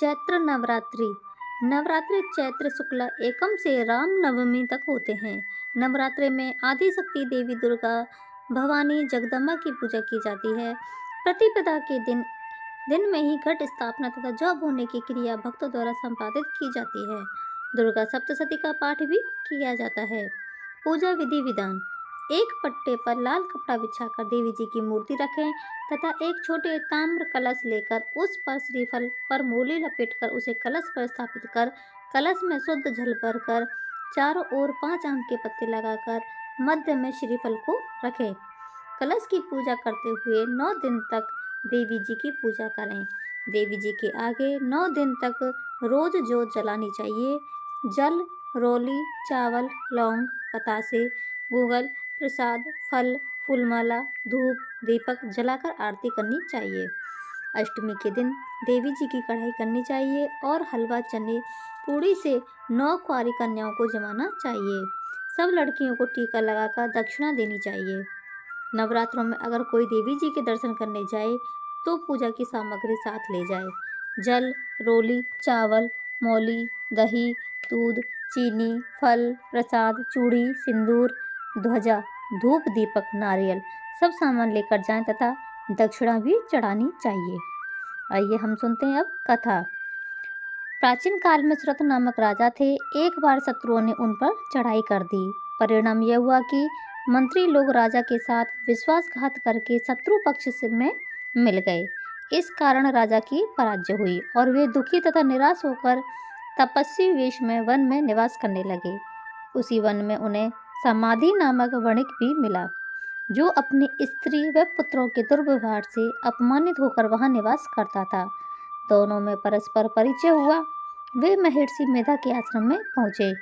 चैत्र नवरात्रि। नवरात्रि चैत्र शुक्ल एकम से राम नवमी तक होते हैं। नवरात्रि में आदिशक्ति देवी दुर्गा भवानी जगदम्बा की पूजा की जाती है। प्रतिपदा के दिन में ही घट स्थापना तथा जप होने की क्रिया भक्तों द्वारा संपादित की जाती है। दुर्गा सप्तशती का पाठ भी किया जाता है। पूजा विधि विधान। एक पट्टे पर लाल कपड़ा बिछाकर देवी जी की मूर्ति रखें तथा एक छोटे ताम्र कलश लेकर उस पर श्रीफल पर मूली लपेटकर उसे कलश पर स्थापित कर कलश में शुद्ध जल भरकर चारों ओर 5 आम के पत्ते लगाकर मध्य में श्रीफल को रखें। कलश की पूजा करते हुए 9 दिन तक देवी जी की पूजा करें। देवी जी के आगे 9 दिन तक रोज जोत जलानी चाहिए। जल, रोली, चावल, लौंग, बतासे, गूगल, प्रसाद, फल, फूलमाला, धूप, दीपक जलाकर आरती करनी चाहिए। अष्टमी के दिन देवी जी की कढ़ाई करनी चाहिए और हलवा, चने, पूड़ी से 9 कुंवारी कन्याओं को जमाना चाहिए। सब लड़कियों को टीका लगाकर दक्षिणा देनी चाहिए। नवरात्रों में अगर कोई देवी जी के दर्शन करने जाए तो पूजा की सामग्री साथ ले जाए। जल, रोली, चावल, मौली, दही, दूध, चीनी, फल, प्रसाद, चूड़ी, सिंदूर, ध्वजा, धूप, दीपक, नारियल सब सामान लेकर जाएं तथा दक्षिणा भी चढ़ानी चाहिए। आइए हम सुनते हैं अब कथा। प्राचीन काल में सुरथ नामक राजा थे। एक बार शत्रुओं ने उन पर चढ़ाई कर दी। परिणाम यह हुआ कि मंत्री लोग राजा के साथ विश्वासघात करके शत्रु पक्ष में मिल गए। इस कारण राजा की पराजय हुई और वे दुखी तथा निराश होकर तपस्वी वेश में वन में निवास करने लगे। उसी वन में उन्हें समाधि नामक वणिक भी मिला, जो अपनी स्त्री व पुत्रों के दुर्व्यवहार से अपमानित होकर वहां निवास करता था। दोनों में परस्पर परिचय हुआ। वे महर्षि मेधा के आश्रम में पहुंचे।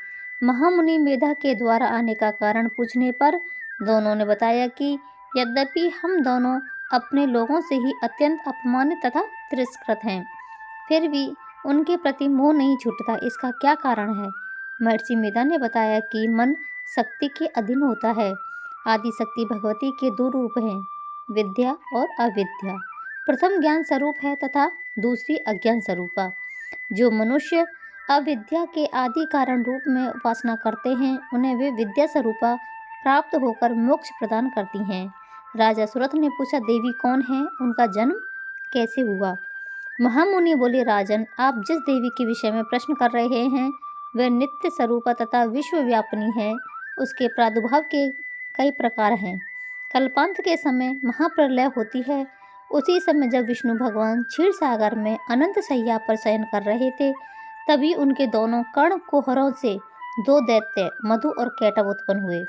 महामुनि मेधा के द्वारा आने का कारण पूछने पर दोनों ने बताया कि यद्यपि हम दोनों अपने लोगों से ही अत्यंत अपमानित तथा तिरस्कृत हैं, फिर भी उनके प्रति मोह नहीं छूटता। इसका क्या कारण है? महर्षि मेधा ने बताया कि मन शक्ति के अधीन होता है। आदि शक्ति भगवती के 2 रूप हैं, विद्या और अविद्या। प्रथम ज्ञान स्वरूप है तथा दूसरी अज्ञान स्वरूपा। जो मनुष्य अविद्या के आदि कारण रूप में उपासना करते हैं, उन्हें वे विद्या स्वरूपा प्राप्त होकर मोक्ष प्रदान करती हैं। राजा सुरथ ने पूछा, देवी कौन है? उनका जन्म कैसे हुआ? महामुनि बोले, राजन, आप जिस देवी के विषय में प्रश्न कर रहे हैं वह नित्य स्वरूपा तथा विश्वव्यापिनी है। उसके प्रादुर्भाव के कई प्रकार हैं। कल्पांत के समय महाप्रलय होती है। उसी समय जब विष्णु भगवान क्षीर सागर में अनंत शैया पर शयन कर रहे थे, तभी उनके दोनों कर्ण कुहरों से 2 दैत्य मधु और कैटव उत्पन्न हुए।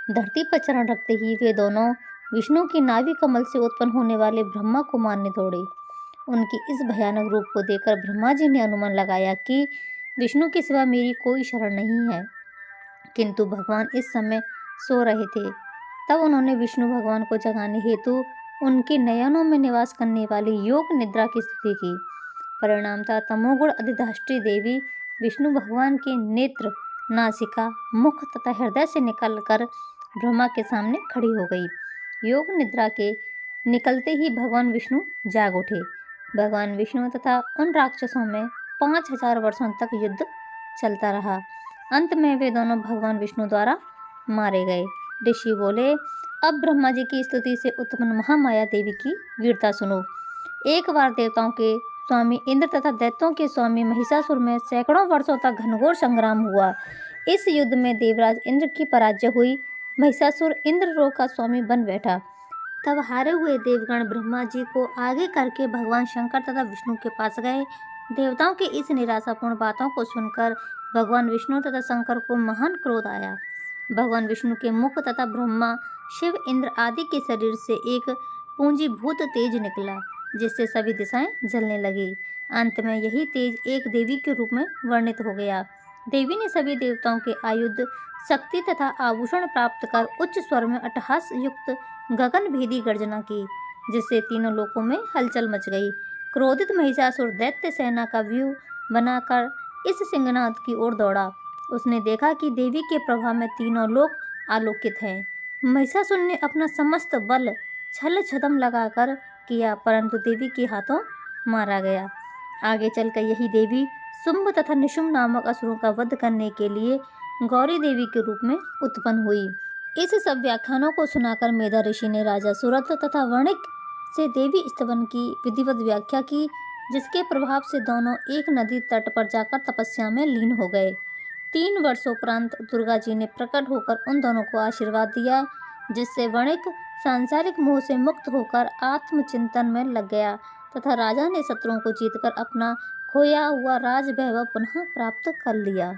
धरती पर चरण रखते ही वे दोनों विष्णु की नाभि कमल से उत्पन्न होने वाले ब्रह्मा को मारने दौड़े। उनके इस भयानक रूप को देखकर ब्रह्मा जी ने अनुमान लगाया कि विष्णु के सिवा मेरी कोई शरण नहीं है, किंतु भगवान इस समय सो रहे थे। तब उन्होंने विष्णु भगवान को जगाने हेतु उनके नयनों में निवास करने वाली योग निद्रा की स्तुति की। परिणाम था तमोगुण अधिष्ठात्री देवी विष्णु भगवान के नेत्र, नासिका, मुख तथा हृदय से निकलकर ब्रह्मा के सामने खड़ी हो गई। योग निद्रा के निकलते ही भगवान विष्णु जाग उठे। भगवान विष्णु तथा उन राक्षसों में 5000 वर्षों तक युद्ध चलता रहा। अंत में वे दोनों भगवान विष्णु द्वारा मारे गए। ऋषि बोले, अब ब्रह्मा जी की स्तुति से उत्पन्न महामाया देवी की वीरता सुनो। एक बार देवताओं के स्वामी इंद्र तथा दैत्यों के स्वामी महिषासुर में सैकड़ों वर्षों तक घनघोर संग्राम हुआ। इस युद्ध में देवराज इंद्र की पराजय हुई। महिषासुर इंद्रलोक का स्वामी बन बैठा। तब हारे हुए देवगण ब्रह्मा जी को आगे करके भगवान शंकर तथा विष्णु के पास गए। देवताओं की इस निराशापूर्ण बातों को सुनकर भगवान विष्णु तथा शंकर को महान क्रोध आया। भगवान विष्णु के मुख तथा ब्रह्मा, शिव, इंद्र आदि के शरीर से एक पूंजीभूत तेज निकला, जिससे सभी दिशाएं जलने लगी। अंत में यही तेज एक देवी के रूप में वर्णित हो गया। देवी ने सभी देवताओं के आयुध, शक्ति तथा आभूषण प्राप्त कर उच्च स्वर में अट्टहास युक्त गगन भेदी गर्जना की, जिससे तीनों लोकों में हलचल मच गई। क्रोधित महिषासुर दैत्य सेना का व्यूह बनाकर इस सिंहनाद की ओर दौड़ा। उसने देखा कि देवी के प्रभाव में तीनों लोक आलोकित हैं। महिषासुर ने अपना समस्त बल छल छदम लगाकर किया, परंतु देवी के हाथों मारा गया। आगे चलकर यही देवी शुंभ तथा निशुंभ नामक असुरों का वध करने के लिए गौरी देवी के रूप में उत्पन्न हुई। इस सब व्याख्यानों को सुनाकर मेधा ऋषि ने राजा सुरथ तथा वर्णिक से देवी स्तवन की विधिवत व्याख्या की, जिसके प्रभाव से दोनों एक नदी तट पर जाकर तपस्या में लीन हो गए। 3 वर्षोपरांत दुर्गा जी ने प्रकट होकर उन दोनों को आशीर्वाद दिया, जिससे वर्णिक सांसारिक मोह से मुक्त होकर आत्मचिंतन में लग गया तथा राजा ने शत्रुओं को जीतकर अपना खोया हुआ राज वैभव पुनः प्राप्त कर लिया।